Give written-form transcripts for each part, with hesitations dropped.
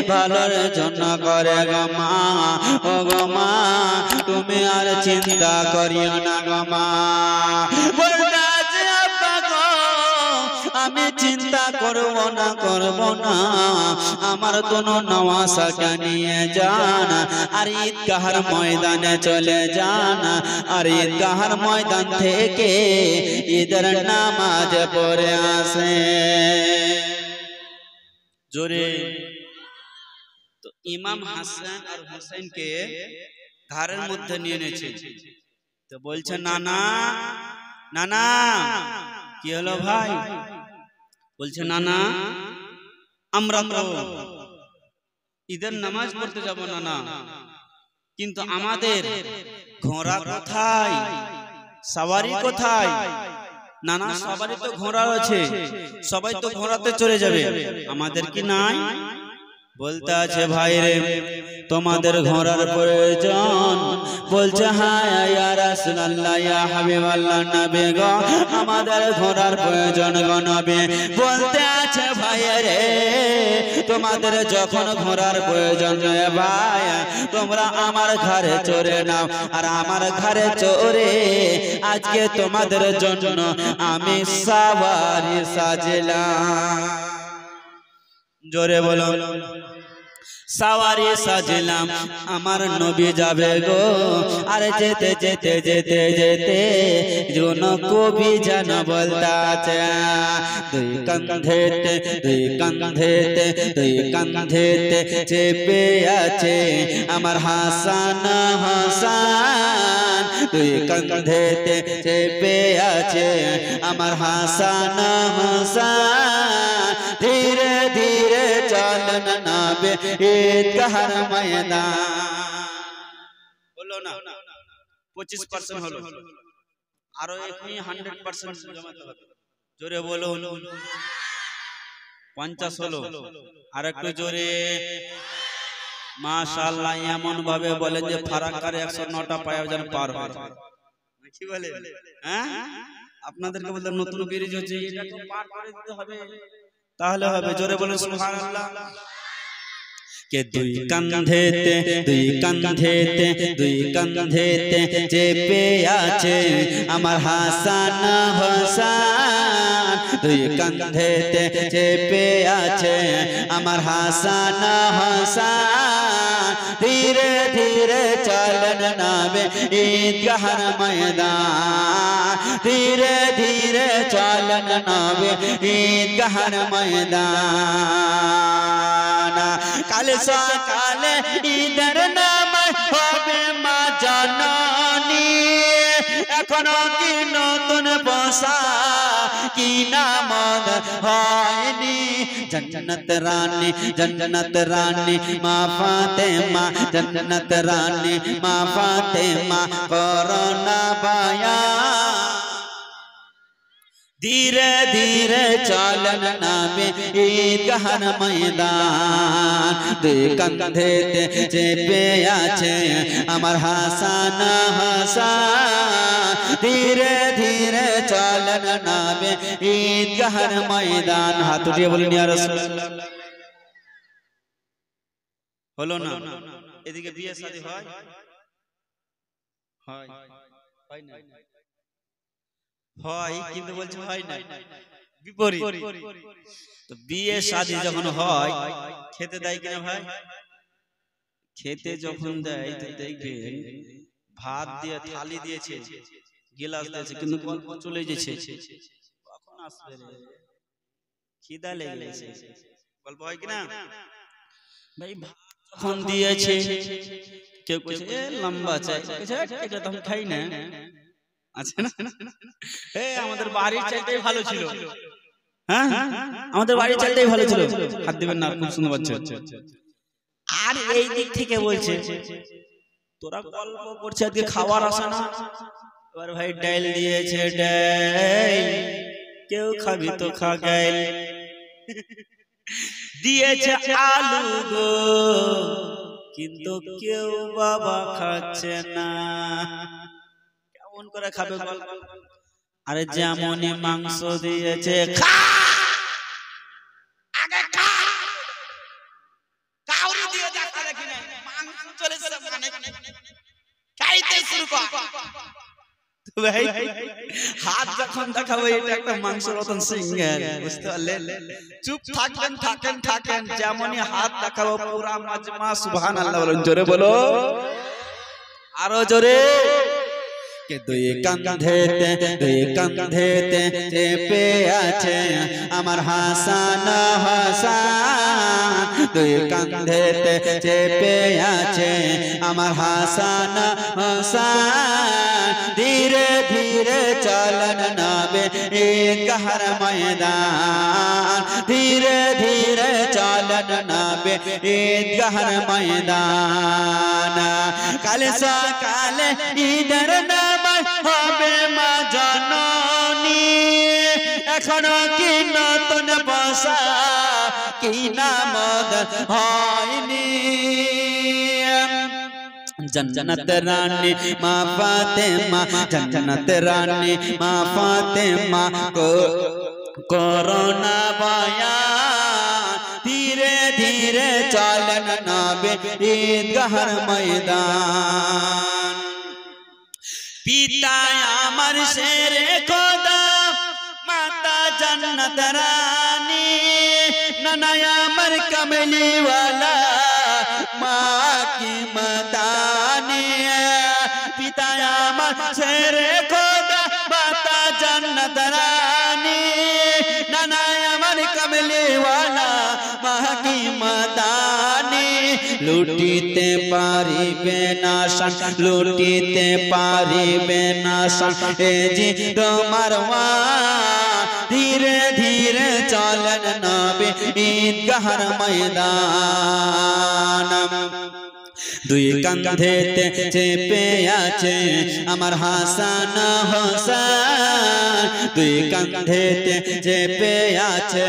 ভালোর জন্য করে গো মা, ও গো মা তুমি আর চিন্তা করিও না গো মা। আমি চিন্তা করব না, আমার দোনো নওয়াসাকে নিয়ে যান আর ঈদগাহর ময়দানে চলে যান, আর ঈদগাহর ময়দান থেকে ঈদের নামাজ পড়ে আসে। জোরে তো ইমাম হাসান আর হুসাইনকে ঘরের মধ্যে নিয়ে এনেছে, তো বলছে নানা নানা। কি হলো ভাই? বলছে নানা আমরা তো ঈদের নামাজ পড়তে যাব নানা, কিন্তু আমাদের ঘোড়া কোথায়, সওয়ারি কোথায়? নানা সবারই তো ঘোড়া আছে, সবাই তো ঘোড়াতে চলে যাবে, আমাদের কি নাই? বলতে আছে ভাই রে তোমাদের ঘোড়ার প্রয়োজন? বলছে হ্যাঁ ইয়া রাসূলুল্লাহ ইয়া হাবিবাল্লাহ নবী গো আমাদের ঘোড়ার প্রয়োজন গো নবী। বলতে আছে ভাই রে তোমাদের যখন ঘোড়ার প্রয়োজন রে ভাই তোমরা আমার ঘরে চড়ে নাও, আর আমার ঘরে চড়ে আজকে তোমাদের জন্য আমি সওয়ারি সাজলাম। জোরে বলো সওয়ারি সাজলাম, আমার নবী যাবে গো। আর যেতে যেতে যেতে যেতে যেন কবি যেন বলতে আছে দুই কাঁধেতে দুই কাঁধেতে দুই কাঁধেতে চেপে আছে আমার হাসান হাসান, দুই কাঁধেতে চেপে আছে আমার হাসান হাসান। ধীরে ধীরে চলন নাবে ঈদগাহর ময়দান। বলো না 25% হলো, আরো এখনি 100% জমাতে হবে। জোরে বলো 50 হলো, আর একটু জোরে মাশাআল্লাহ। এমন ভাবে বলেন যে ফারাক্কারে 109টা পায়া যেন পার হয়। কি বলে? হ্যাঁ আপনাদেরকে বলতে নতুন ব্রিজ হচ্ছে, এটাকে পার করে দিতে হবে, তাহলে হবে। জোরে বলেন সুবহানাল্লাহ। কে দুই কাঁধেতে দুই কাঁধেতে দুই কাঁধেতে চেপে আছে আমার হাসান হাসান, দুই কাঁধেতে চেপে আছে আমার হাসান হাসান। ধীরে ধীরে চলন নাবে ঈদগাহর ময়দান, ধীরে ধীরে চলন নাবে ঈদগাহর ময়দান। কাল সকালে ঈদের নামাজ হবে মা জননী, এখনো কি নতুন পোশাক কি নামাজ হয়নি। জন্নত রানী জন্নত রানী মা ফাতেমা, জন্নত রানী মা ফাতেমা করোনা বায়ান। ধীরে ধীরে চলন নাবে ঈদগাহর ময়দান, দুই কাঁধেতে চেপে আছে আমার হাসান হাসান। ধীরে ধীরে চলন নাবে ঈদগাহর ময়দান। হাত উঠিয়ে বলেন ইয়া রাসূলুল্লাহ। হলো না? এদিকে বিয়ে শাদী হয় হয় হয় না? হয় কিন্তু বলছে হয় না, বিপরীত। তো বিয়ে শাদী যখন হয় খেতে দেয় কিনা ভাই? খেতে যখন দেয় তো দেখবেন ভাত দিয়ে থালি দিয়েছে, গিলাস দিয়েছে, কিন্তু গল্প চলে যাচ্ছে কখন আসবে রে, খিদা লেগে গেছে, গল্প হয় কিনা ভাই? যখন দিয়েছে কেউ কইছে এ লম্বা চাই, কইছে এটা তো আমি খাই না, আছে না? আমাদের বাড়ির চাইতেই ভালো ছিল, হ্যাঁ আমাদের বাড়ির চাইতেই ভালো ছিল। হাত দিবেন না, খুব সুন্দর বাচ্চা। আর এই দিক থেকে বলছে তোরা গল্প করছিস আজকে খাবার আসে না। এবার ভাই ডাল দিয়েছে, ডাল কেউ খাবি তো খা, গাইল দিয়েছে আলু গো, কিন্তু কেউ বাবা খাচ্ছে না। কেমন করে খাবে বল? আরে যেমনই মাংস দিয়েছে খা, আগে খা, মাংস চলেছে মানে খাইতে শুরু কর। ভাই হাত যখন দেখাবো এটা একটা মাংসের মতন সিঙ্গেল, বুঝতে পারলেন? চুপ থাকবেন থাকেন যেমনই হাত দেখাবো পুরা মাজমা সুবহানাল্লাহ বলুন, জোরে বলো, আরো জোরে। के दुई कंधेते চেপে আছে আমার হাসান হাসান, দুই কাঁধেতে চেপে আছে আমার হাসান হাসান। ধীরে ধীরে চলন নবে ঈদগাহর ময়দান, ধীরে ধীরে চলন নবে ঈদগাহর ময়দান। কাল সকালে ঈদের নামাজ হবে মা জননী, এখনো কি নতুন বসা কি নামদ হয়নি। जन्नत रानी माँ फातिमा, जन्नत रानी माँ फातिमा को कोरोना बयान। धीरे धीरे चलन नबी ईदगाहर मैदान। पिता अमर शेरे खुदा, माता जन्नत रानी, नाना अमर कमली वाला माँ की मदानी। पिता अमर शेरे खुदा, माता जन्नत रानी, नाना अमर कमली वाला माँ की मदानी। लुटिते पारिबे ना शान, लुटिते पारिबे ना शान ए जी তোমার ওয়ান। धीरे धीरे चलन नबी ঈদগাহর ময়দান। দুই কাঁধেতে চেপে আছে আমার হাসান হোসেন, দুই কাঁধেতে চেপে আছে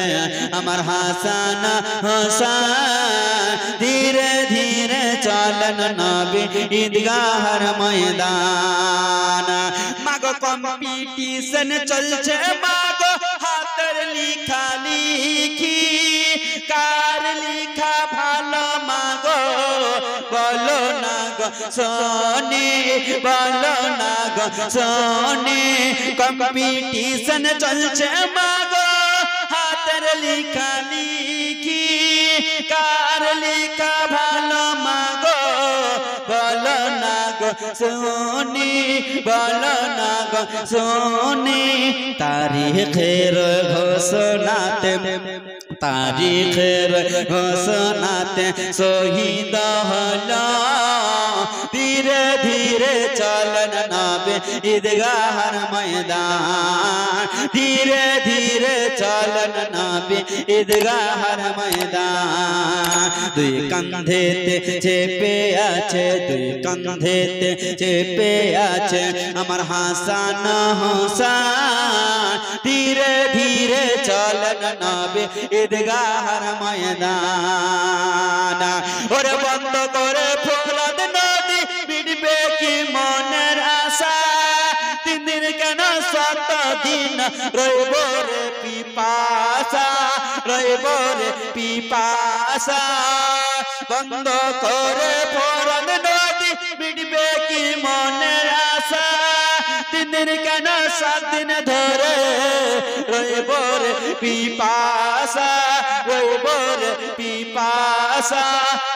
আমার হাসান হোসেন। ধীরে ধীরে চলন নবী ঈদগাহর ময়দান। মাগো কম্পিটিশন চলছে মাগো হাতের লিখা লিখি, কার লিখা ভালো মাগো বলো না গো সোনি, বলো না গো সোনি। কম্পিটিশন চলছে মাগো হাতের লিখা লিখি, কার লিখা ভালো মাগো বলো না গো সোনি, বলো না গো সোনি। তারিখের ঘোষণাতে, তারিখের ঘোষণাতে শহীদ হলো। ধীরে ধীরে চলন নবী ঈদগাহর ময়দান, ধীরে ধীরে চলন নবী ঈদগাহর ময়দান। দুই কাঁধেতে চেপে আছে, দুই কাঁধেতে চেপে আছে আমার হাসান হোসেন। ধীরে ধীরে চলন নবী ঈদগাহর ময়দান। ওরে বন্ধ করে ফুরাত নদী মিটবে কি মনের আশা, তিন দিন কেন 7 দিন রইব রে পিপাসা, রইব রে পিপাসা। বন্ধ করে ফুরাত নদী মিটবে কি মনের আশা, তিন দিন কেন 7 দিন ধরে রইব রে পিপাসা, রইব রে পিপাসা।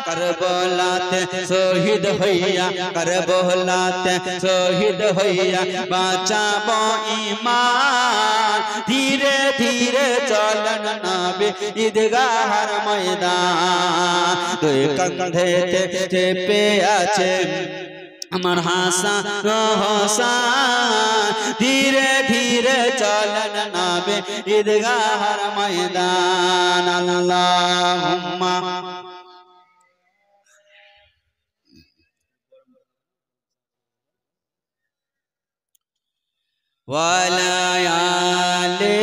करबलाते शहीद হইয়া, करबलाते शहीद হইয়া বাঁচাবো ঈমান। ধীরে ধীরে চলন নবী ঈদগাহর ময়দান। দুই কাঁধেতে চেপে আছে আমার হাসান হোসেন। ধীরে ধীরে চলন নবী ঈদগাহর ময়দান। আল্লাহুম্মা ওয়ালা আলে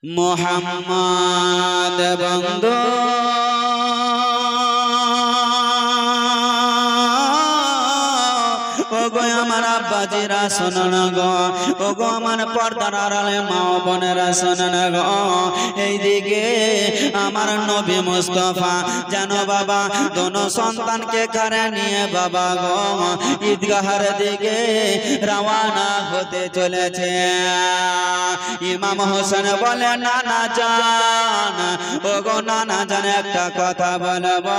মুহাম্মদ বন্ধু ওগো আমার আব্বা বাবাজিরা শোনেন গো, ও গো আমার পর্দার আড়ালে মা বোনেরা শোনেন গো, এইদিকে আমার নবী মুস্তাফা যেন বাবা দোনো সন্তানকে কারে নিয়ে বাবা গো ঈদগাহের দিকে রওনা হতে চলেছে। ইমাম হোসেন বলে নানা জান, ও গো নানা জান একটা কথা বলবো।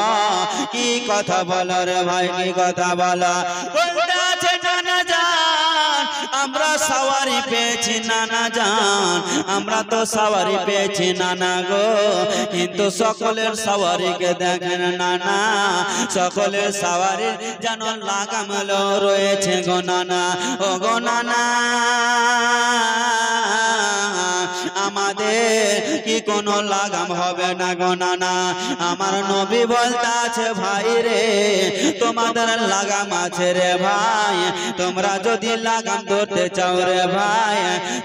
কি কথা বলো রে ভাই, কি কথা বলো? বলতে আছে নানা জান আমরা সওয়ারি পেয়েছি নানা জান, আমরা তো সওয়ারি পেয়েছি নানা গো, কিন্তু সকলের সওয়ারিকে দেখেন নানা, সকলের সওয়ারি যেন লাগাম রয়েছে গো নানা। ও গো নানা আমাদের কি কোনো লাগাম হবে না গো নানা? আমার নবী বলতে আছে ভাই রে তোমাদের লাগাম আছে রে ভাই, তোমরা যদি লাগাম ধরতে চাও রে ভাই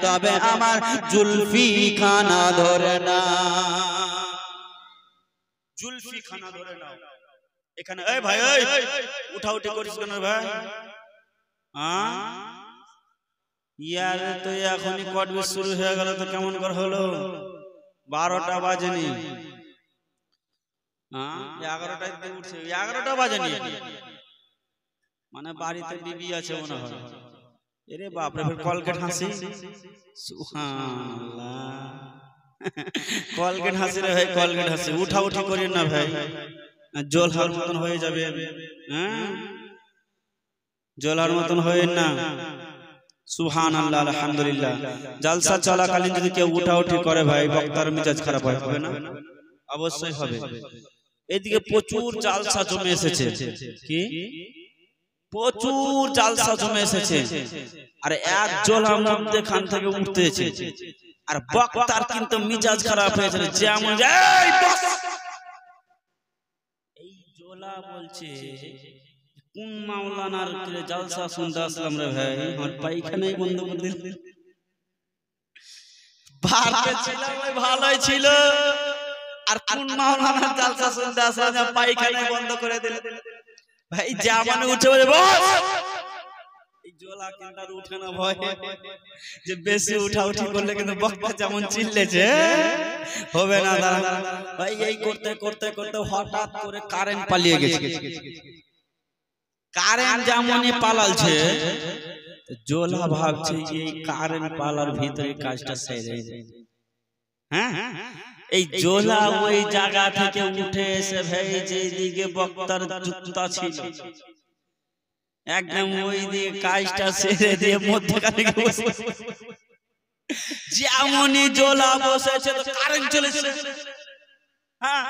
তবে আমার জুলফি খানা ধরে না, জুলফি খানা ধরে নাও। এখানে এই ভাই এই উঠাউঠি করিস কেন ভাই? ইয়ার তো এখনই কটবে শুরু হয়ে গেল, তো কেমন করে হলো? 12টা বাজেনি, 11টায় উঠছে, 11টা বাজেনি, মানে বাড়িতে বিবি আছে মনে হয়। এরে বাপরে ফের কলকেট হাসি, সুবহানাল্লাহ কলকেট হাসি রে ভাই, কলকেট হাসি। উঠাউঠি করি না ভাই, জলহার মতন হয়ে যাবে। হ্যাঁ জলহার মতন হয়ে না। সুবহানাল্লাহ আলহামদুলিল্লাহ। জালসা চলাকালীন যদি কেউ উঠাউঠি করে ভাই বক্তার মেজাজ খারাপ হবে না? অবশ্যই হবে। এদিকে প্রচুর জালসা জমে এসেছে, কি প্রচুর জালসা জমে এসেছে, আর এক জোলার মধ্যে খান থেকে উঠতেছে, আর বক্তার কিন্তু মেজাজ খারাপ হয়েছে। যেমন এই জোলা বলছে কোন মাওলানার জালসা শুনতে আসলাম রে ভাই, আমার পায়খানাই বন্ধ করে দিল। ভালোই ছিল, আর কোন মাওলানার জালসা শুনতে আসলাম পায়খানাই বন্ধ করে দিল ভাই। জামানে উঠে বলে বস, এই জোলা কিন্তু আর উঠে না ভয়, যে বেশি উঠাউঠি করলে কিন্তু বক্তা যেমন চিল্লেছে হবে না দাঁড়া ভাই। এই করতে করতে করতে হঠাৎ করে কারেন্ট পালিয়ে গেছে। কারেন্ট যেমনই পালালছে জোলা ভাবছে এই কারেন্ট পালার ভিতরে কাজটা সেরে যায়। হ্যাঁ এই জোলা ওই জায়গা থেকে উঠে এসে ভাই যেদিকে বক্তার জুতা ছিল একদম ওই দিকে কাজটা সেরে দিয়ে মধ্যখানে বসে, যেমনই জোলা বসেছে তো কারেন্ট চলে এসেছে। হ্যাঁ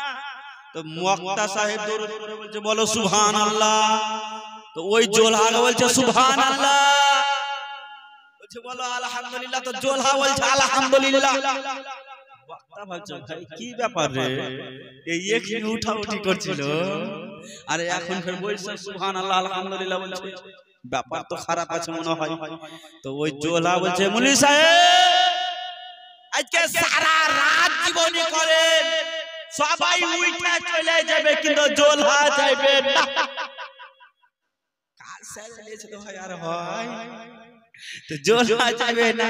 তো মুক্তা সাহেব দরুদ পড়ে বলছে বলো সুবহানাল্লাহ। তো ওই জোলা বলছে সুবহানাল্লাহ, বলছে বলো আলহামদুলিল্লাহ। তো জোলা বলছে আলহামদুলিল্লাহ। বক্তা ভাবছে ভাই কি ব্যাপার রে, এই এখানে উঠাউঠি করছিল আর এখন ফের বলছে সুবহানাল্লাহ আলহামদুলিল্লাহ বলছে, ব্যাপার তো খারাপ আছে মনে হয়। তো ওই জোলা বলছে মুলি সাহেব আজকে সারা রাত জীবনী করে সবাই উঠে চলে যাবে কিন্তু জোলা যাবে না। কাল সাইলেছে তো ভাই আর ভাই তো জোলা যাবে না।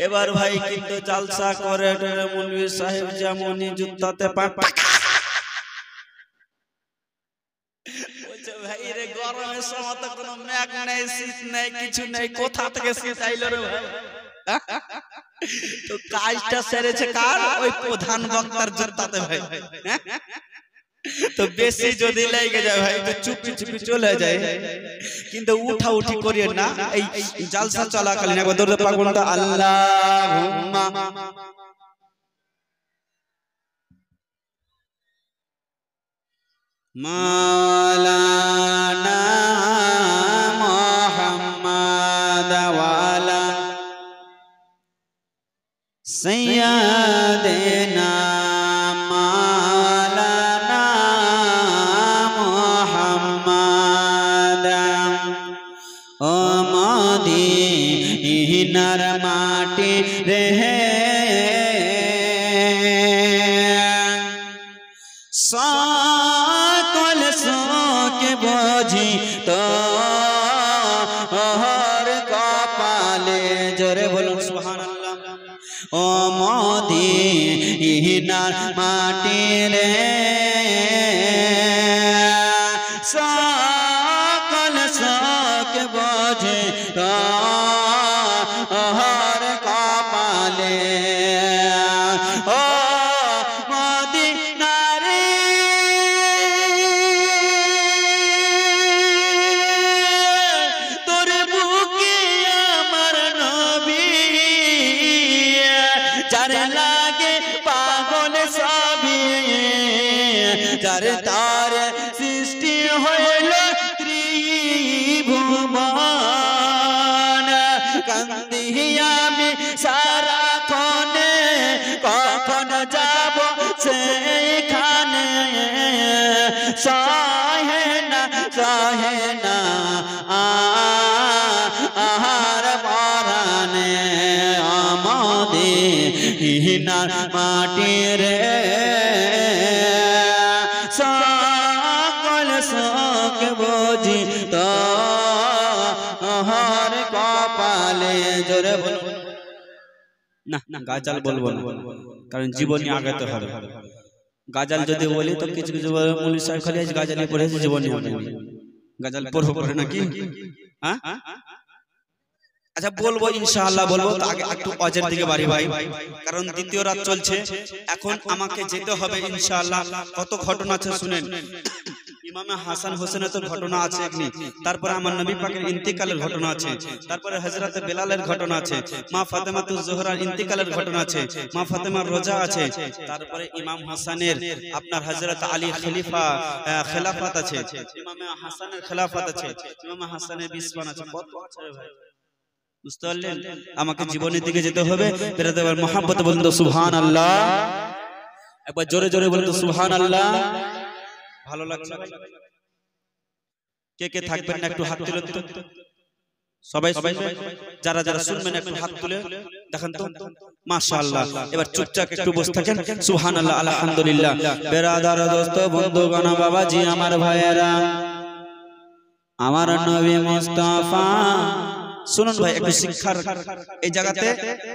এবার ভাই কিন্তু জালসা করে মুলবি সাহেব যেমনই জুতাতে পা বলছে ভাই রে গরমের সময় তো কোনো মেঘ নেই, শীত নেই, কিছু নেই, কোথা থেকে শীত আইলো রে ভাই? তো কাজটা সেরেছে কার? ওই প্রধান বক্তার জুতাতে ভাই। তো বেশি যদি লেগে যায় ভাই তো চুপি চুপি চলে যায়, কিন্তু উঠা উঠি করিয়ে না। এই জালসা চলাকালীন একবার দরুদ পাক বলুন তো আল্লাহুম্মা মাওলানা মুহাম্মদ ওয়ালা সাইয়্যিদিনা মদিনার মাটি রে সকল শোক বুঝি তো ইনার মাটি রে সকল শোক বোঝে তোর কপালে ও মদিনারে তোর বুকে আমার নবী যার লাগে পাগল সবই যার তার সৃষ্টি হইল ত্রিভুবন কান্দি আমি সারাক্ষণে কখন যাব সেখানে সহে না আহার পরানে আমাদের মাটি রে সকল শোক বুঝি তোর কপালে জোরে বল না না গাজাল বলবো না কারণ জীবনী আগাতে হবে গাজাল যদি বলি তো কিছু কিছু মৌলভী সাহেব খালি গাজালি পড়ে জীবনী গাজাল পড়বো পড়ে নাকি হ্যাঁ আচ্ছা বলবো ইনশাআল্লাহ বলবো তো আগে একটু অজের দিকে বাড়ি ভাই কারণ দ্বিতীয় রাত চলছে এখন আমাকে যেতে হবে ইনশাআল্লাহ কত ঘটনা আছে শুনেন ইমামে হাসান হোসেনের তো ঘটনা আছে এখানে তারপরে আমার নবী পাকের ইন্তিকালের ঘটনা আছে তারপরে হযরত বেলালের ঘটনা আছে মা ফাতেমাতুজ জোহরার ইন্তিকালের ঘটনা আছে মা ফাতেমার রোজা আছে তারপরে ইমাম হাসানের আপনার হযরত আলী খেলাফত আছে ইমামে হাসানের খেলাফত আছে ইমাম হাসানের বিসবান আছে কত আছে ভাই বুঝতে পারলেন আমাকে জীবনের দিকে যেতে হবে বেরাতে এবার মোহাম্মত বলুন তো সুবহানাল্লাহ একবার জোরে জোরে বলুন তো সুবহানাল্লাহ ভালো লাগছে কে কে থাকবেন না একটু হাত তুলে সবাই যারা যারা শুনবেন একটু হাত তুলে দেখেন তো মাশাআল্লাহ এবার চুপচাপ একটু বসে থাকেন সুবহানাল্লাহ আলহামদুলিল্লাহ বেরাদার দোস্ত বন্ধুগণ বাবাজি আমার ভাইয়েরা আমার নবী মুস্তাফা শুনুন ভাই একটু শিক্ষার এই জায়গাতে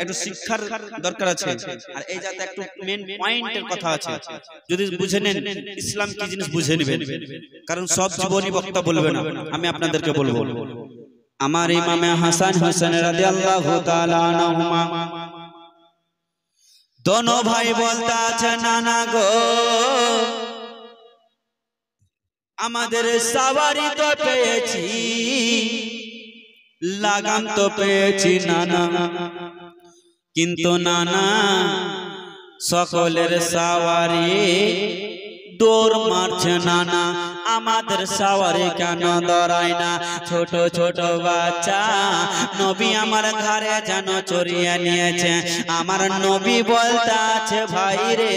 একটু শিক্ষার দরকার আছে আর এই জায়গাতে একটু মেন পয়েন্টের কথা আছে যদি বুঝে নেন ইসলাম কি জিনিস বুঝে নেবেন কারণ সব জীবনী বক্তা বলবে না আমি আপনাদেরকে বলবো আমার ইমামে হাসান হোসেন রাদিয়াল্লাহু তাআলা আনহুমা दोनों भाई बोलता আছে নানা গো আমাদের সাওয়ারি তো পেয়েছি লাগাম তো পেয়েছি নানা কিন্তু নানা সকলের সাওয়ারি দৌড় মারছে নানা আমাদের সাওয়ারি কেন দৌড়ায় না ছোট ছোট বাচ্চা নবী আমার ঘরে যেন চড়িয়ে নিয়েছে আমার নবী বলতে আছে ভাই রে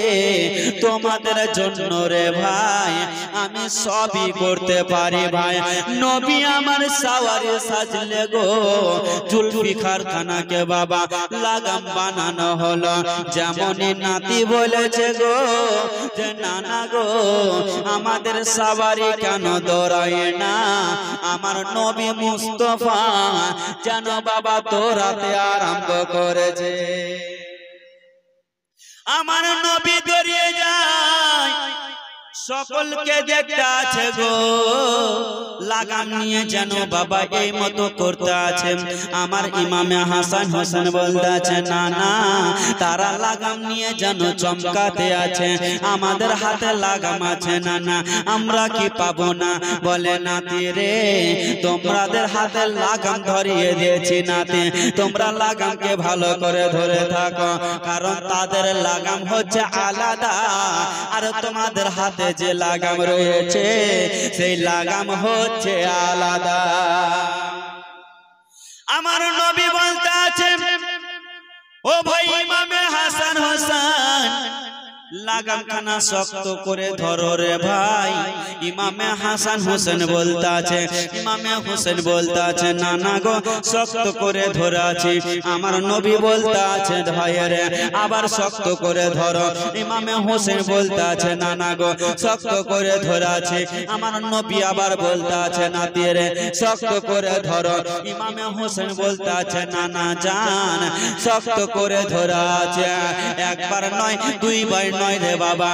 তোমাদের জন্য রে ভাই আমি সবই করতে পারি ভাই নবী আমার সাওয়ারি সাজলে গো জুলফিকার খানাকে বাবা লাগাম বানানো হলো যেমনই নাতি বলেছে গো যে নানা গো আমাদের সাওয়ারি কেন দৌড়ায় না আমার নবী মুস্তাফা যেন বাবা দৌড়াতে আরম্ভ করেছে আমার নবী দৌড়িয়ে যায় সকলকে দেখতে আছে গো লাগাম নিয়ে যেন বাবা এই মতো করতে আছে আমার ইমামে হাসান হোসেন বলতে আছে না না তারা লাগাম নিয়ে যেন চমকাতে আছে আমাদের হাতে লাগাম আছে না না আমরা কি পাবো না বলে নাতি রে তোমাদের হাতে লাগাম ধরিয়ে দিয়েছি নাতি তোমরা লাগামকে ভালো করে ধরে থাকো কারণ তাদের লাগাম হচ্ছে আলাদা আর তোমাদের হাতে যে লাগাম রয়েছে সেই লাগাম হচ্ছে আলাদা আমার নবী বলতে আছে ও ভাই ইমামে হাসান হোসেন লাগাম খানা শক্ত করে ধরো রে ভাই। ইমামে হাসান হোসেন বলতে আছে, ইমামে হোসেন বলতে আছে নানা গো শক্ত করে ধরে আছি। আমার নবী বলতে আছে ভাইরে আবার শক্ত করে ধরো। ইমামে হোসেন বলতে আছে নানা গো শক্ত করে ধরে আছি। আমার নবী আবার বলতে আছে নাতি রে শক্ত করে ধরো। ইমামে হোসেন বলতে আছে নানা জান শক্ত করে ধরে আছে। একবার নয় দুইবার নয় রে বাবা,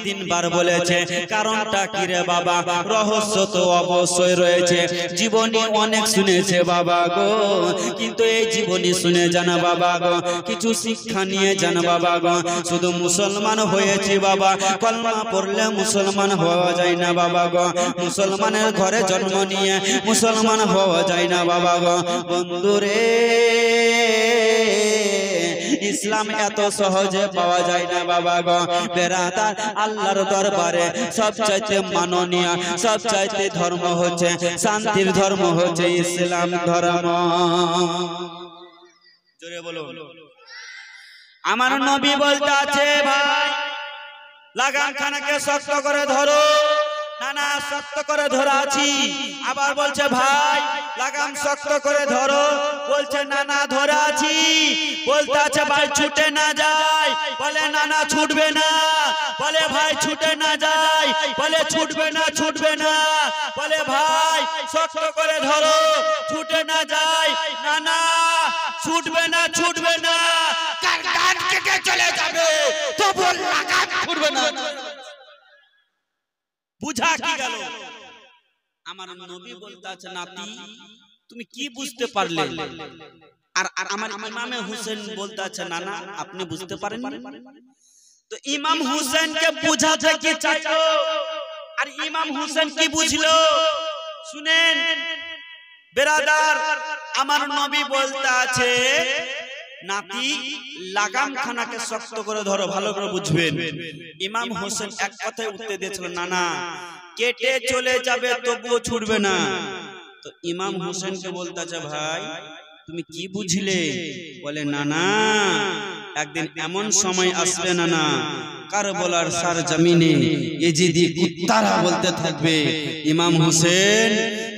তিনবার বলেছে। কারণটা কি রে বাবা? রহস্য তো অবশ্যই রয়েছে। জীবনী অনেক শুনেছে বাবা গো, কিন্তু এই জীবনী শুনে জানা বাবা গো কিছু শিক্ষা নিয়ে জানা বাবা গো। শুধু মুসলমান হয়েছি বাবা, কলমা পড়লে মুসলমান হওয়া যায় না বাবা গো। মুসলমানের ঘরে জন্ম নিয়ে মুসলমান হওয়া যায় না বাবা গো। বন্ধুরে ইসলাম এত সহজে পাওয়া যায় না বাবা গো। বেরাদার আল্লাহর দরবারে সবচাইতে মাননীয় সবচাইতে ধর্ম হচ্ছে শান্তির ধর্ম হচ্ছে ইসলাম ধর্ম। জোরে বলো। আমার নবী বলতে আছে ভাই লাগাম খানাকে শক্ত করে ধরো। নানা শক্ত করে ধরা আছি। আবার বলছে ভাই লাগাম শক্ত করে ধরো। বলছে নানা ধরা আছি। বলতে আছে ভাই ছুটে না যায়। বলে নানা ছুটবে না। বলে ভাই ছুটে না যায়। বলে ছুটবে না ছুটবে না। বলে ভাই শক্ত করে ধরো ছুটে না যায়। নানা ছুটবে না ছুটবে না। কান কেটে চলে যাবে তবু লাগাম ছুটবে না। বুঝা কি গেল? আমার নবী বলতে আছে নাতি তুমি কি বুঝতে পারলে? আর আমার ইমামে হোসেন বলতে আছে নানা আপনি বুঝতে পারেননি। তো ইমাম হোসেনকে বুঝাতে কি চাইলো আর ইমাম হোসেন কি বুঝলো শুনেন বেরাদার। আমার নবী বলতে আছে নাতি লাগাম খানাকে শক্ত করে ধরো। ভালো করে বুঝবেন। ইমাম হোসেন এক কথায় উত্তর দিয়েছিল নানা কেটে চলে যাবে তবুও ছুটবে না। তো ইমাম হোসেনকে বলতে আছে ভাই তুমি কি বুঝলে? বলে নানা একদিন এমন সময় আসবে নানা কারবালার সার জমিনে ইজিদি কুত্তারা বলতে থাকবে ইমাম হোসেন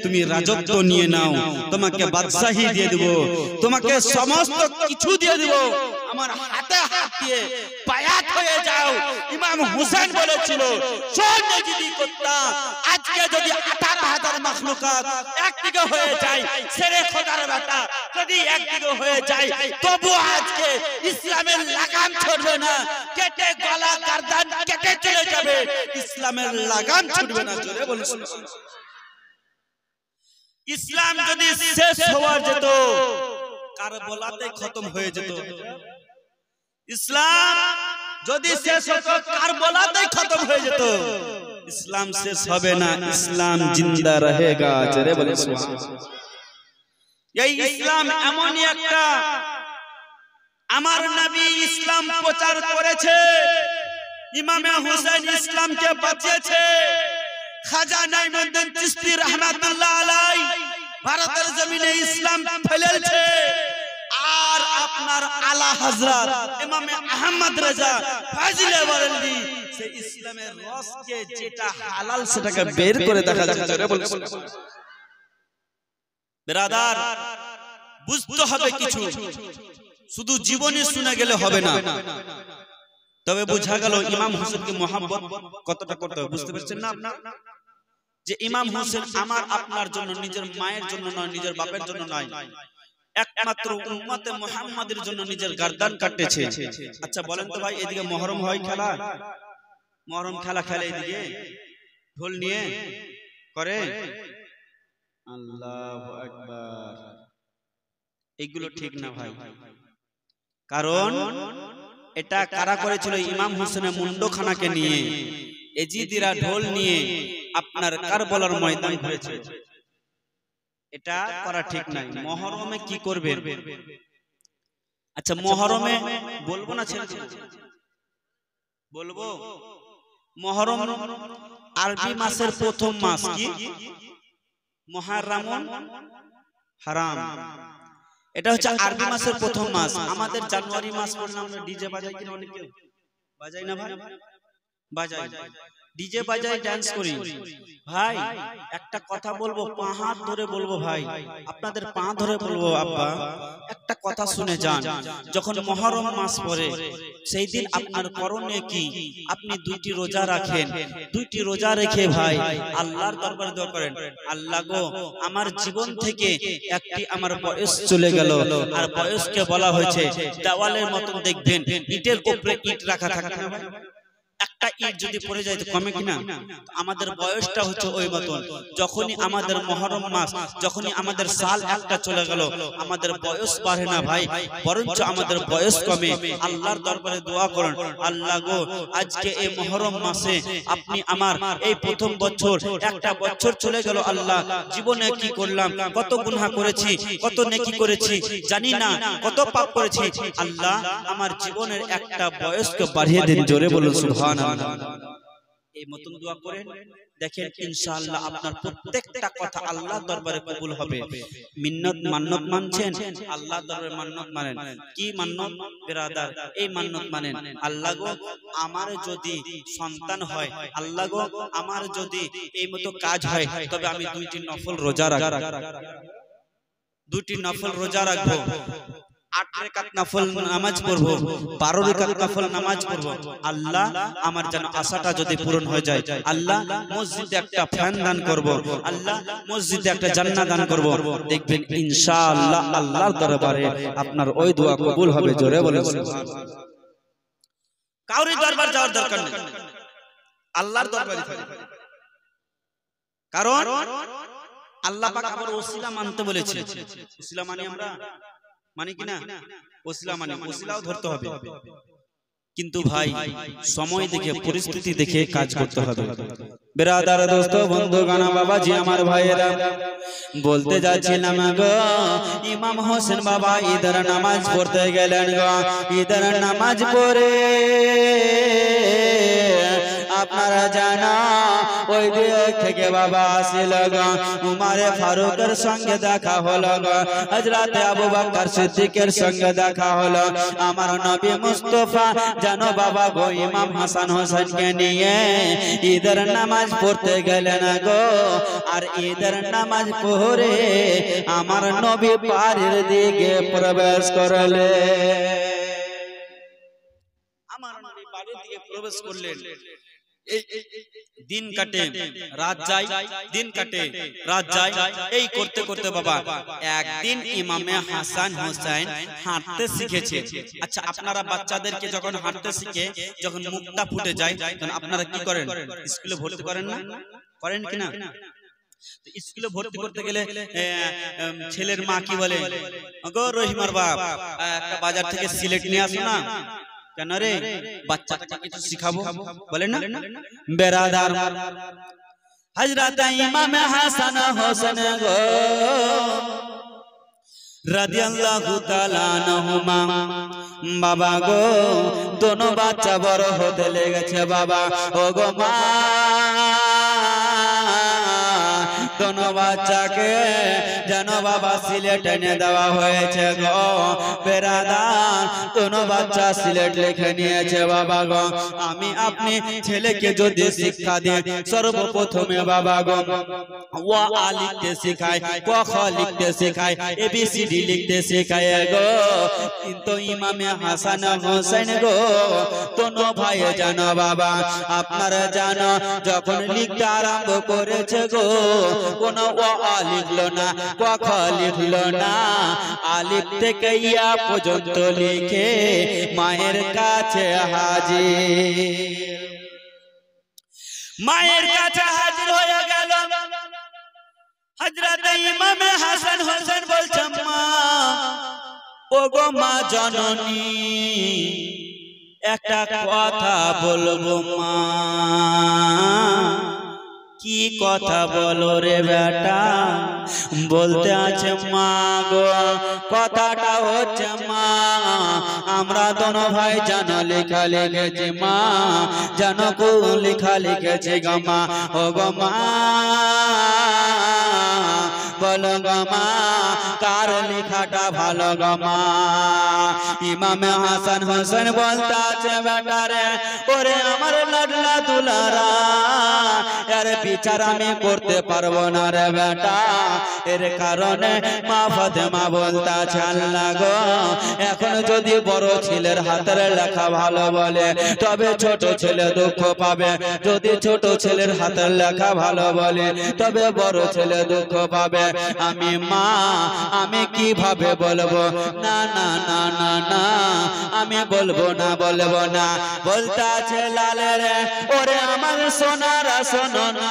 তুমি রাজত্ব নিয়ে নাও, তোমাকে বাদশাহী দিয়ে দেব, তোমাকে সমস্ত কিছু দিয়ে দেব, আমার হাতে হাত দিয়ে বায়াত হয়ে যাও। ইমাম হোসেন বলেছিল শোন ইজিদি কুত্তা আজকে যদি 18,000 মাখলুকাত একদিকে হয়ে যায় ছেড়ে খোদার বেটা যদি একদিকে হয়ে যায় তবু আজকে ইসলামের লাগাম ছুটবে না। কেটে গলা গর্দান কেটে চলে যাবে ইসলামের লাগাম ছুটবে না। জোরে বলুন। ইসলাম যদি শেষ হওয়া যেত কারবালাতে খতম হয়ে যেত। ইসলাম যদি শেষ হতো কারবালাতে খতম হয়ে যেত। ইসলাম শেষ হবে না, ইসলাম জিন্দা रहेगा। জোরে বলুন সুবহানাল্লাহ। এই ইসলাম এমনই একটা আমার নবী ইসলাম প্রচার করেছে। ইমামে হোসেন ইসলামকে বাঁচিয়েছে। খাজা নাঈমুদ্দিন চিশতি রাহমাতুল্লাহ আলাইহি ভারতের জমিনে ইসলাম ফেলেছে। আর আপনার আলা হযরত ইমামে আহমদ রাজা ফাজিলে বরেলভী সে ইসলামের রসকে যেটা হালাল সেটাকে বের করে দেখা যাচ্ছে। ব্রাদার বুঝতে হবে কিছু, শুধু জীবনী শুনে গেলে হবে না। তবে বোঝা গেল ইমাম হোসেনকে মহব্বত কতটা করতে হবে। বুঝতে পারছেন না আপনারা যে ইমাম হোসেন আমার আপনার জন্য, নিজের মায়ের জন্য নয়, নিজের বাপের জন্য নয়, একমাত্র উম্মতে মুহাম্মাদের জন্য নিজের গর্দান কাটেছে। আচ্ছা বলেন তো ভাই এদিকে মুহররম হয় খেলা? মুহররম খেলা খেলে এদিকে ঢোল নিয়ে করে? আল্লাহু আকবার। এগুলো ঠিক না ভাই। কারণ এটা কারা করেছিল? ইমাম হোসেনের মুন্ডখানাকে নিয়ে এজিদিরা ঢোল নিয়ে আপনার কারবালার ময়দান ঘুরেছে। এটা করা ঠিক নাই। মুহররমে কি করবে? আচ্ছা মুহররমে বলবো না ছেলে বলবো। মুহররম আরবি মাসের প্রথম মাস কি? মুহররম হারাম। এটা হচ্ছে আরবি মাসের প্রথম মাস। আমাদের জানুয়ারি মাস পড়লে আমরা ডিজে বাজাই কিনা অনেকে? বাজাই না ভাই, বাজাই, ডিজে বাজাই, ডান্স করি। ভাই একটা কথা বলবো, পা হাত ধরে বলবো ভাই, আপনাদের পা ধরে বলবো আব্বা, একটা কথা শুনে যান। যখন মুহররম মাস পড়ে সেই দিন আপনার করণীয় কি? আপনি দুইটি রোজা রাখেন, দুইটি রোজা রেখে ভাই আল্লাহর দরবারে দোয়া করেন, আল্লাহ গো আমার জীবন থেকে একটি আমার বয়স চলে গেল। আর বয়সকে বলা হয়েছে দেওয়ালের মতন, দেখবেন ইটের উপরে ইট রাখা থাকে না, একটা ইট যদি পড়ে যায় তো কমে কিনা? আমাদের বয়সটা হচ্ছে ওই মতন। যখনই আমাদের মুহররম মাস, যখনই আমাদের সাল একটা চলে গেল, আমাদের বয়স বাড়ে না ভাই, বরঞ্চ আমাদের বয়স কমে। আল্লাহর দরবারে দোয়া করেন, আল্লাহ গো আজকে এই মুহররম মাসে আপনি আমার এই প্রথম বছর, একটা বছর চলে গেল, আল্লাহ জীবনে কি করলাম, কত গুনাহ করেছি, কত নেকি করেছি জানি না, কত পাপ করেছি, আল্লাহ আমার জীবনের একটা বয়সকে বাড়িয়ে দিন। জোরে বলুন সুবহানাল্লাহ। এই মতন দোয়া করেন, দেখেন ইনশাআল্লাহ আপনার প্রত্যেকটা কথা আল্লাহর দরবারে কবুল হবে। মিন্নত মান্নত মানছেন, আল্লাহর দরবারে মান্নত মানেন। কি মান্নত বিরাদার? এই মান্নত মানেন, আল্লাহ গো আমার যদি সন্তান হয়, আল্লাহ গো আমার যদি এই মতো কাজ হয়, তবে আমি দুইটি নফল রোজা রাখব, দুইটি নফল রোজা রাখবো, 8 রাকাত নফল নামাজ পড়বো, 12 রাকাত নফল নামাজ পড়বো। আল্লাহ আমার যেন আশাটা যদি পূরণ হয়ে যায়, আল্লাহ মসজিদে একটা ফ্যান দান করব, আল্লাহ মসজিদে একটা জান্নাত দান করব। দেখবেন ইনশাআল্লাহ আল্লাহর দরবারে আপনার ওই দোয়া কবুল হবে। জোরে বলেন সুবহানাল্লাহ। কাউরি দরবার যাওয়ার দরকার নেই, আল্লাহর দরবারে থাকবে। কারণ আল্লাহ পাক আবার ওসিলা মানতে বলেছে। ওসিলা মানে আমরা মানে কিনা? ওসিলা মানে ওসিলাও ধরতে হবে, কিন্তু ভাই সময় দেখে, পরিস্থিতি দেখে কাজ করতে হবে। বিরাদার, দোস্ত, বন্ধুগণ, বাবাজি, আমার ভাইয়েরা, বলতে যাচ্ছিলাম গো, ইমাম হোসেন বাবা ঈদের নামাজ পড়তে গেলেন গো। ঈদের নামাজ পড়ে আপনারা জানা ওই দিক থেকে বাবা আসিল গো, উমারে ফারুকের সঙ্গে দেখা হলো গো, হযরতে আবু বকর সিদ্দিকের সঙ্গে দেখা হলো। আমার নবী মুস্তাফা জানো বাবা গো ইমাম হাসান হোসেনকে নিয়ে ঈদের নামাজ পড়তে গেলেন গো। আর ঈদের নামাজ পড়ে আমার নবী বাড়ির দিকে প্রবেশ করলেন। আমার নবী বাড়ির দিকে প্রবেশ করলেন। দিন কাটে রাত যায়, দিন কাটে রাত যায়, এই করতে করতে বাবা একদিন ইমামে হাসান হোসেন হাঁটতে শিখেছে। আচ্ছা, আপনারা বাচ্চাদেরকে যখন হাঁটতে শিখে, যখন মুখটা ফুটে যায়, তখন আপনারা কি করেন? স্কুলে ভর্তি করেন না? করেন কিনা? স্কুলে ভর্তি করতে গেলে ছেলের মা কি বলে, গো রহিমার বাপ একটা বাজার থেকে সিলেট নিয়ে আসো না। কেন রে? বাচ্চাকে কিছু শিখাবো, বলে না? বেরাদার, হযরত ইমাম হাসান হোসেন গো রাদিয়াল্লাহু তাআলা আনহুমা বাবা গো দোনো বাচ্চা বড় হতে লেগেছে বাবা। ও গো মা, দোনো বাচ্চাকে যেন বাবা সিলেট এনে দেওয়া হয়েছে গো। বেরাদার, দোনো বাচ্চা সিলেট লিখে নিয়েছে বাবা গো। আমি আপনি ছেলেকে যদি শিক্ষা দিই, সর্বপ্রথমে বাবা গো ওয়া আ লিখতে শেখায়, ক খ লিখতে শেখায়, এবিসিডি লিখতে শেখায় গো। কিন্তু ইমামে হাসান হোসেন গো দোনো ভাই জানো বাবা, আপনারা জানো যখন লিখতে আরম্ভ করেছে গো, কোনো ওয়া লিখলো না, ক খ লিখলো না, আলিফ থেকে ইয়া পর্যন্ত লিখে মায়ের কাছে হাজির, মায়ের কাছে হাজির হয়ে গেল। হযরত ইমাম হাসান হোসেন বলছে, মা, ও গো মা জননী, একটা কথা বলবো মা। কি কথা বলো রে বেটা? বলতে আছে মা গো, কথাটা হচ্ছে মা, আমরা দোনো ভাই জানো লেখা লিখেছি মা, জানো কো লেখা লিখেছি গো মা। ও গো মা, বলো গো মা কার লেখাটা ভালো গো মা ইমাম হাসান হোসেন বলতে আছে বেটারে ওরে আমার লাডলা দুলারা এর বিচার আমি করতে পারবো না রে বেটা এর কারণে মা ফাতেমা বলতে আছে আল্লাহ গো এখন যদি বড় ছেলের হাতের লেখা ভালো বলে তবে ছোট ছেলে দুঃখ পাবে যদি ছোট ছেলের হাতের লেখা ভালো বলে তবে বড় ছেলে দুঃখ পাবে আমি মা আমি কিভাবে বলবো না না না না না আমি বলবো না বলতে আছে লালের ওরে আমার সোনারা শোনো না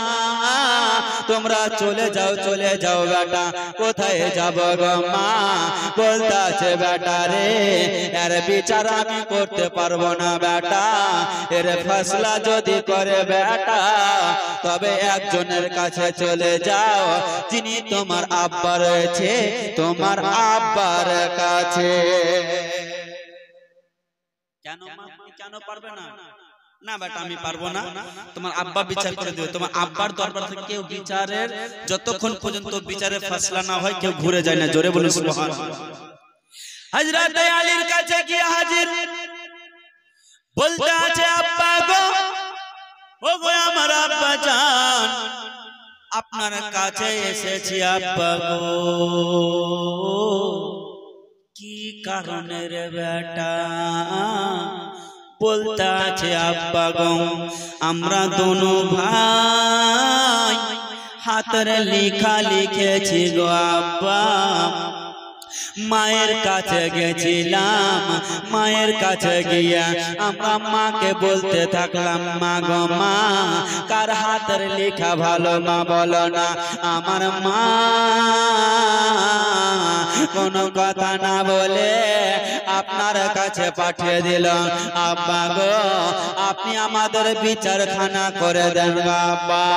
তোমরা চলে যাও বেটা কোথায় যাব গো মা বলতে আছে বেটা রে এর বিচার আমি করতে পারবো না বেটা এর ফয়সালা যদি করে বেটা তবে একজনের কাছে চলে যাও যিনি তোমার আব্বা রয়েছে তোমার আব্বার কাছে কেন পারবে না না বেটা আমি পারবো না তোমার আব্বা বিচার করে দিও তোমার আব্বার দরবার থেকে কেউ বিচারের যতক্ষণ পর্যন্ত বিচারের ফয়সালা না হয় কেউ ঘুরে যায় না জোরে বলুন সুবহানাল্লাহ হযরত আলীর কাছে গিয়ে হাজির বলতে আছে আব্বা গো ও গো আমার আব্বা জান আপনার কাছে এসেছি আব্বা গো কি কারণে রে বেটা বলতে আছে আব্বা গো আমরা দোনো ভাই হাতের লেখা লিখেছি গো আব্বা মায়ের কাছে গেছিলাম মায়ের কাছে গিয়া আমরা মাকে বলতে থাকলাম মা গো মা কার হাতের লেখা ভালো মা বলো না আমার মা কোনো কথা না বলে আপনার কাছে পাঠিয়ে দিল আব্বা গো আপনি আমাদের বিচারখানা করে দেন বাবা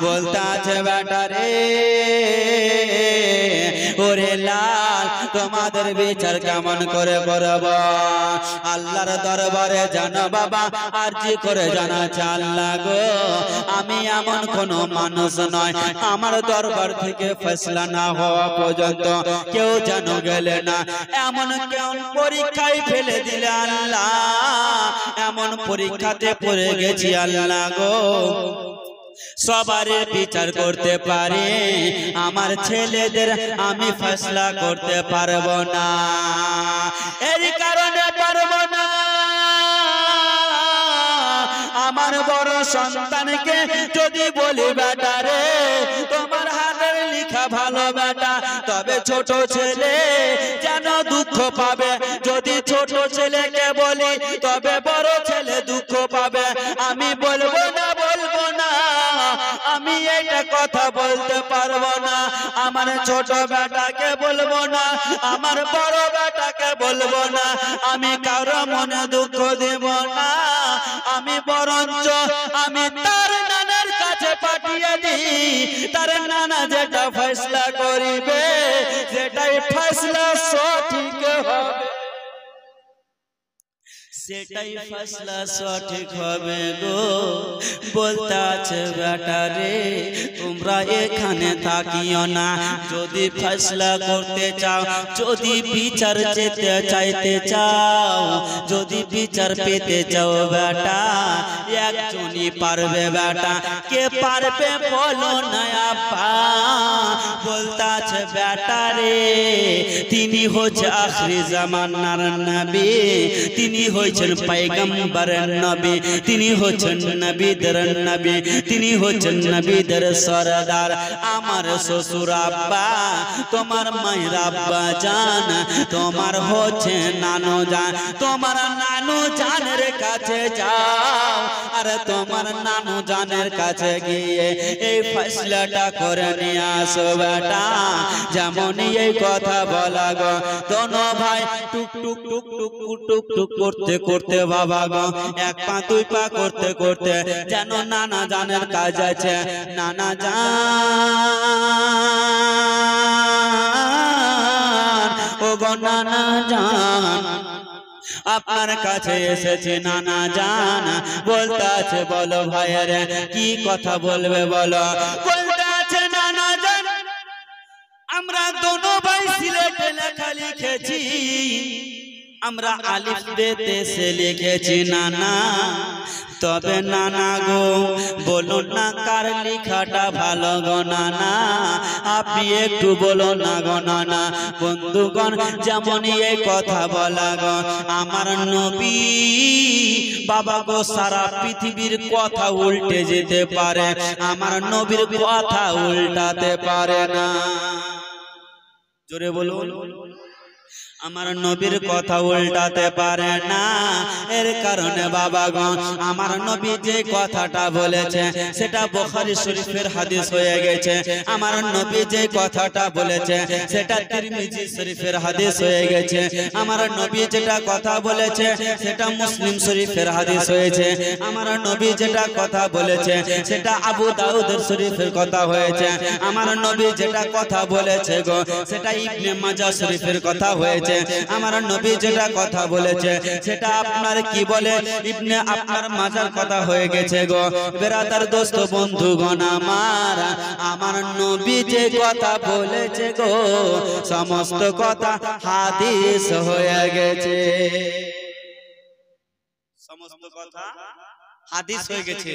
বলতে আছে বেটা রে ওরে লাল তোমাদের বিচার কেমন করে করব আল্লাহর দরবারে জানো বাবা আরজি করে জানাচ্ছে আল্লাহ গো আমি এমন কোন মানুষ নয় আমার দরবার থেকে ফয়সালা না হওয়া পর্যন্ত কেউ যেন গেলে না এমন কেমন পরীক্ষায় ফেলে দিলে আল্লাহ এমন পরীক্ষাতে পড়ে গেছি আল্লাহ গো সবার বিচার করতে পারে আমার ছেলেদের আমি ফয়সালা করতে পারবো না এই কারণে পারবো না আমার বড় সন্তানকে যদি বলি বেটা রে তোমার হাতের লেখা ভালো বেটা তবে ছোট ছেলে যেন দুঃখ পাবে যদি ছোট ছেলেকে বলি তবে বড় ছেলে দুঃখ পাবে আমি বলবো না আমি একটা কথা বলতে পারবো না আমার ছোট বেটাকে বলবো না আমার বড় বেটাকে বলবো না আমি কারো মনে দুঃখ দেব না আমি বরঞ্চ আমি তার নানার কাছে পাঠিয়ে দিই তার নানা যেটা ফয়সালা করিবে সেটাই ফয়সালা সঠিক হবে সেটাই ফয়সালা সঠিক হবে গো বলতে আছে বেটা রে তোমরা এখানে থাকিও না যদি ফয়সালা করতে চাও যদি বিচার চাইতে চাও যদি বিচার পেতে চাও বেটা একজনই পারবে বেটা কে পারবে বলো না আব্বা বলতে আছে বেটা রে তিনি হচ্ছে আখিরি জামানার নবী তিনি হচ্ছেন পয়গম্বরের নবী তিনি হচ্ছেন নবীদের নবী তিনি হচ্ছেন নবীদের সরদার আমার শ্বশুর আব্বা তোমার মায়ের আব্বা জান তোমার হচ্ছে নানু জান তোমার নানু জানের কাছে যাও আর তোমার নানু জানের কাছে গিয়ে এই ফয়সালাটা করে নিয়ে আসো বেটা যেমন এই কথা বলা গো দোনো ভাই টুক টুক টুক টুক টুক টুক করতে করতে বাবা গো এক পা দুই পা করতে করতে যেন নানা জানের কাজ আছে নানা জান ও গো নানা জান আপনার কাছে এসেছে নানা জান বলতে আছে বলো ভাইয়ের কি কথা বলবে বলো বলতে আছে নানা জান আমরা আলিফ বেতে সে লিখেছি নানা, তবে নানা গো বলুন না কার লেখাটা ভালো গো নানা, আপনি একটু বলুন না গো নানা। বন্ধুগণ যেমনই এই কথা বলা গো, আমার নবী বাবা গো সারা পৃথিবীর কথা উল্টে যেতে পারে, আমার নবীর কথা উল্টাতে পারে না। জোরে বলুন, আমার নবীর কথা উল্টাতে পারে না। এর কারণে বাবা গো আমার নবী যে কথাটা বলেছে সেটা বুখারী শরীফের হাদিস হয়ে গেছে, আমার নবী যে কথাটা বলেছে সেটা তিরমিজি শরীফের হাদিস হয়ে গেছে, আমার নবী যেটা কথা বলেছে সেটা মুসলিম শরীফের হাদিস হয়েছে, আমার নবী যেটা কথা বলেছে সেটা আবু দাউদ শরীফের কথা হয়েছে, আমার নবী যেটা কথা বলেছে গো সেটা ইবনে মাজাহ শরীফের কথা হয়েছে, আমার নবী যেটা কথা বলেছে সেটা আপনার কি বলে ইবনে আপনার মাজার কথা হয়ে গেছে গো। বেরাদার দোস্ত বন্ধুগণ আমার, আমার নবী যে কথা বলেছে গো সমস্ত কথা হাদিস হয়ে গেছে, সমস্ত কথা হাদিস হয়ে গেছে।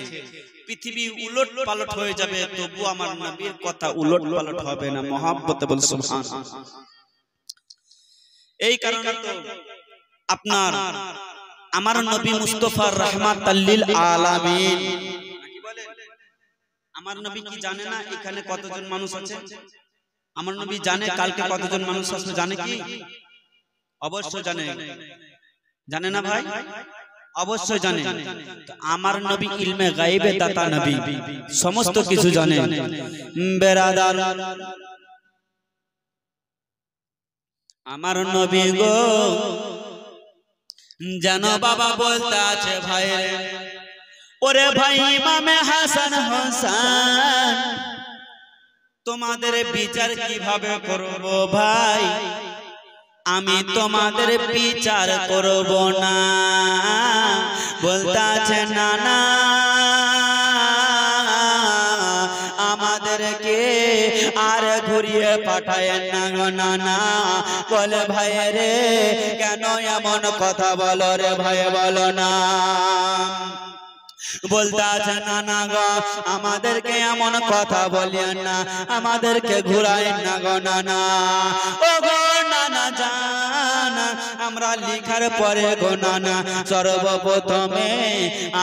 পৃথিবী উলট পালট হয়ে যাবে তবু আমার নবীর কথা উলট পালট হবে না। মহব্বতে বল সুবহানাল্লাহ। এই কারণে তো আপনার আমার নবী মুস্তাফা রাহমাতাল লিল আলামিন, কি বলে আমার নবী কি জানে না এখানে কতজন মানুষ আছে? আমার নবী জানে কালকে কতজন মানুষ আসবে, জানে কি? অবশ্যই জানে, জানে না ভাই? অবশ্যই জানে। আমার নবী ইলমে গায়বে দাতা নবী, সমস্ত কিছু জানে। বেরাদার আমার নবী গো জানো বাবা বলতে আছে ভাই, ওরে ভাই ইমামে হাসান হোসেন তোমাদের বিচার কিভাবে করব ভাই, আমি তোমাদের বিচার করব না। বলতে আছে নানা আমাদেরকে আর ঘুরিয়ে পাঠায় না গো নানা। বলে ভাই রে কেন এমন কথা বলো রে ভাই, বলো না। বলতে আছে নানা গো আমাদেরকে এমন কথা বলিয়েন না, আমাদেরকে ঘুরায় না গো নানা। ও গো নানা জান আমরা লিখার পরে গো নানা সর্বপ্রথমে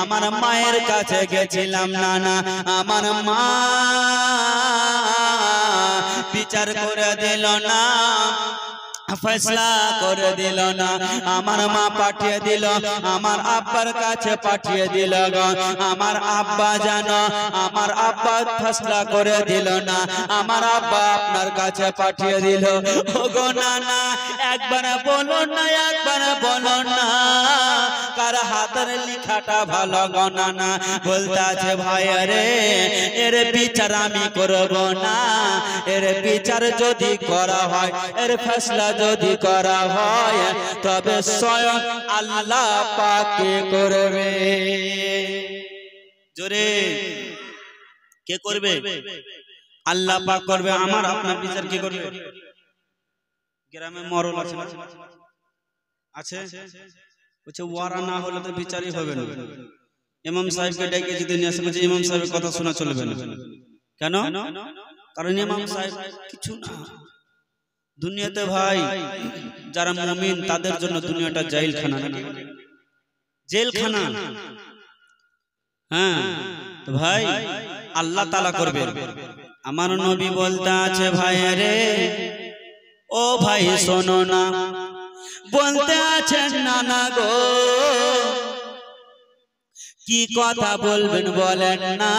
আমার মায়ের কাছে গেছিলাম নানা, আমার মা বিচার করে দিল না, ফয়সালা করে দিল না, আমার মা পাঠিয়ে দিল আমার আব্বার কাছে পাঠিয়ে দিল গো। আমার আব্বা জানো আমার আব্বা ফয়সালা করে দিল না, আমার আব্বা আপনার কাছে পাঠিয়ে দিল। ও গো নানা একবার বলো না, একবার বলো না কার হাতের লেখাটা ভালো গো নানা। বলতে আছে ভাই রে এর বিচার আমি করব না, এর বিচার যদি করা হয়, এর ফয়সালা যদি করা হয় তবে স্বয়ং আল্লাহ পাকে করবে। জোরে কে করবে? আল্লাহ পাক করবে। আমার আপনার বিচার কে করবে? গ্রামে মরল আছে আছে বলছে ওয়ারা না হলে তো বিচারই হবে না। ইমাম সাহেবকে ডেকে যদি নিয়ে আসে বলছে ইমাম সাহেবের কথা শোনা চলবে না। কেন? কারণ ইমাম সাহেব কিছু না। দুনিয়াতে ভাই যারা মুমিন তাদের জন্য দুনিয়াটা জেলখানা, জেলখানা। হ্যাঁ তো ভাই আল্লাহ তাআলা করবে। আমার নবী বলতে আছে ভাই রে ও ভাই শোনো না, বলতে আছেন নানা গো কি কথা বলবেন বলেন না।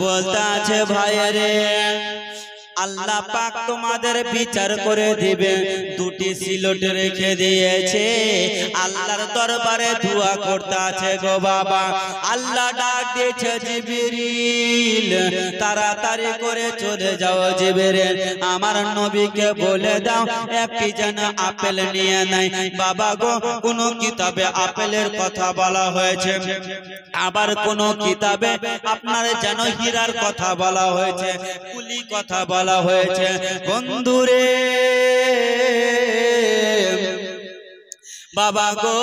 বলতে আছে ভাই রে আল্লাহ পাক তোমাদের বিচার করে দিবে। দুটি সিলট রেখে দিয়েছে, আল্লাহর দরবারে দোয়া করতে আছে গো বাবা। আল্লাহ ডাক দিয়েছে জিবরিল তাড়াতাড়ি করে চলে যাও জিবরিল, আমার নবীকে বলে দাও একটি যেন আপেল নিয়ে নাই। বাবা গো কোন কিতাবে আপেলের কথা বলা হয়েছে, আবার কোন কিতাবে আপনার যেন হীরার কথা বলা হয়েছে, কুলি কথা বলা হয়েছে। বন্ধুরে বাবা গো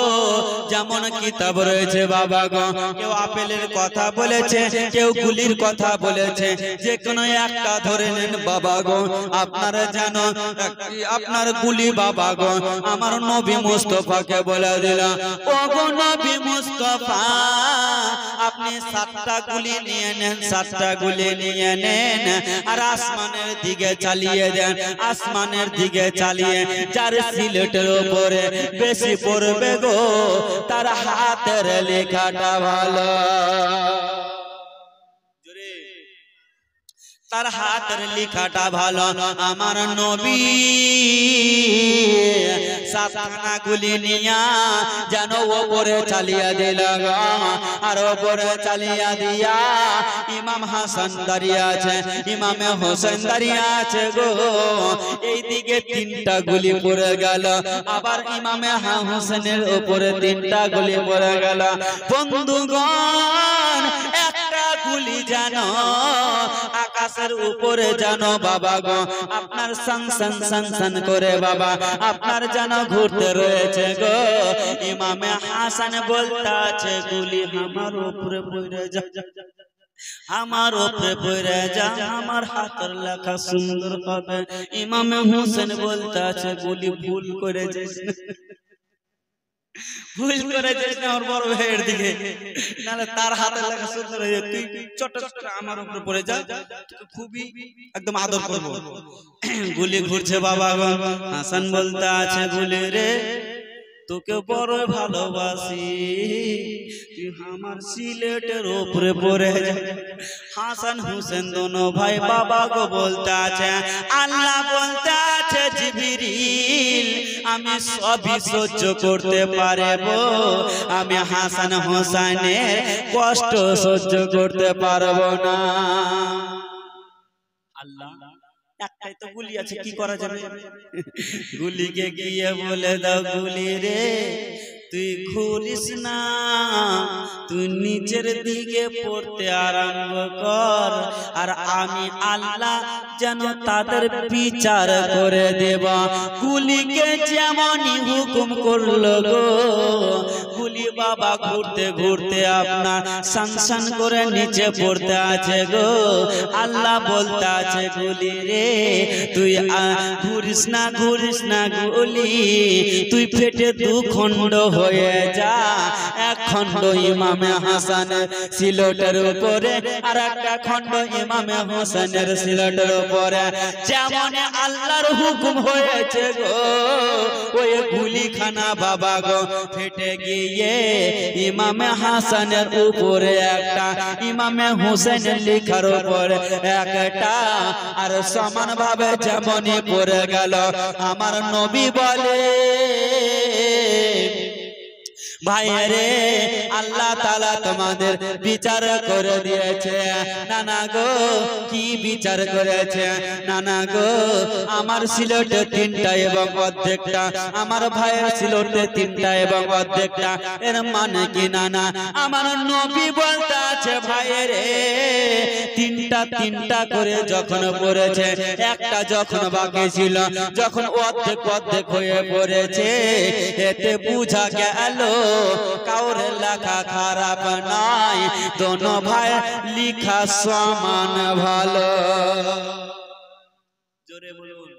যেমন কিতাব রয়েছে বাবা গো, কেউ আপেলের কথা বলেছে, কেউ গুলির কথা বলেছে, যে কোনো একটা ধরে নেন বাবা গো। আপনারা জানো আপনার গুলি বাবা গো আমার নবী মুস্তাফাকে বলে দিল, ও গো নবী মুস্তাফা আপনি 7টা গুলি নিয়ে নেন, 7টা গুলি নিয়ে নেন আর আসমানের দিকে চালিয়ে দেন, আসমানের দিকে চালিয়ে যার সিলেটের উপরে বেশি পড়বে গো তার হাতের লেখাটা ভালো, তার হাতের লেখাটা ভালো। আমার নবী 7খানা গুলি নিয়া যেন ওপরে চালিয়ে দিল গো, আর ওপরে চালিয়ে দিয়া ইমাম হাসান দাঁড়িয়ে আছে, ইমামে হোসেন দাঁড়িয়ে আছে গো। এইদিকে 3টা গুলি পড়ে গেল, আবার ইমামে হোসেনের উপরে 3টা গুলি পড়ে গেল। বন্ধুগণ একটা গুলি জানো আকাশের উপরে জানো বাবা গো আপনার সান করে বাবা আপনার জানো ঘুরতে রয়েছে গো। ইমামে হাসান বলতে আছে গুলি আমার উপরে পড়ে যা, আমার উপরে পড়ে যা, আমার হাতের লেখা সুন্দর হবে। ইমামে হোসেন বলতে আছে গুলি ভুল করে যাস, ভুল করে যাস না ওর বড় ভাইয়ের দিকে, নাহলে তার হাতের লেখা সুন্দর হয়ে তুই ছোট ছোট আমার উপরে পড়ে যা, খুবই একদম আদর করবো। গুলি ঘুরছে বাবা গো, হাসান বলতে আছে গুলি রে তোকে বড় ভালোবাসি, তুই আমার সিলেটের উপরে পড়ে যা। হাসান হোসেন দোনো ভাই বাবা গো বলতে আছে, আল্লাহ বলতে আছে জিবরিল আমি সবই সহ্য করতে পারবো, আমি হাসান হোসেনের কষ্ট সহ্য করতে পারবো না। আল্লাহ একটাই তো গুলি আছে কি করা যাবে, গুলিকে গিয়ে বলে দাও গুলি রে তুই ঘুরিস না, তুই নিচের দিকে পড়তে আরম্ভ কর, আর আমি আল্লাহ যেন তাদের বিচার করে দেব। গুলিকে যেমনই হুকুম করলো গো, গুলি বাবা ঘুরতে ঘুরতে আপনার সান করে নিচে পড়তে আছে গো। আল্লাহ বলতে আছে গুলি রে তুই ঘুরিস না গুলি, তুই ফেটে 2 খণ্ড হয়ে যা, 1 খণ্ড ইমামে হাসানের সিলেটের উপরে আর 1টা খণ্ড ইমামে হোসেনের সিলেটের উপরে। যেমন আল্লাহর হুকুম হয়েছে গো ওই গুলিখানা বাবা গো ফেটে গিয়ে ইমামে হাসানের উপরে একটা, ইমামে হোসেনের লেখার উপরে একটা, আর সমান ভাবে যেমনই পড়ে গেল। আমার নবী বলে ভাইরে আল্লাহ তাআলা তোমাদের বিচার করে দিয়েছে। নানা গো কি বিচার করেছে? নানা গো আমার সিলেটে 3টা এবং অর্ধেকটা, আমার ভাইয়ের সিলেটে 3টা এবং অর্ধেকটা। এর মানে কি নানা? আমার নবী বলতে আছে ভাইরে 3টা করে যখন পড়েছে, একটা যখন বাকি ছিল, যখন অর্ধেক হয়ে পড়েছে, এতে বুঝা গেল কাউরে লেখা খারাপ নাই, দোনো ভাই লিখা সমান ভালো। জোরে বলুন,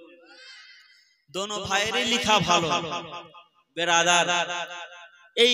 দোনো ভাইয়েরই লিখা ভালো। বেরাদার এই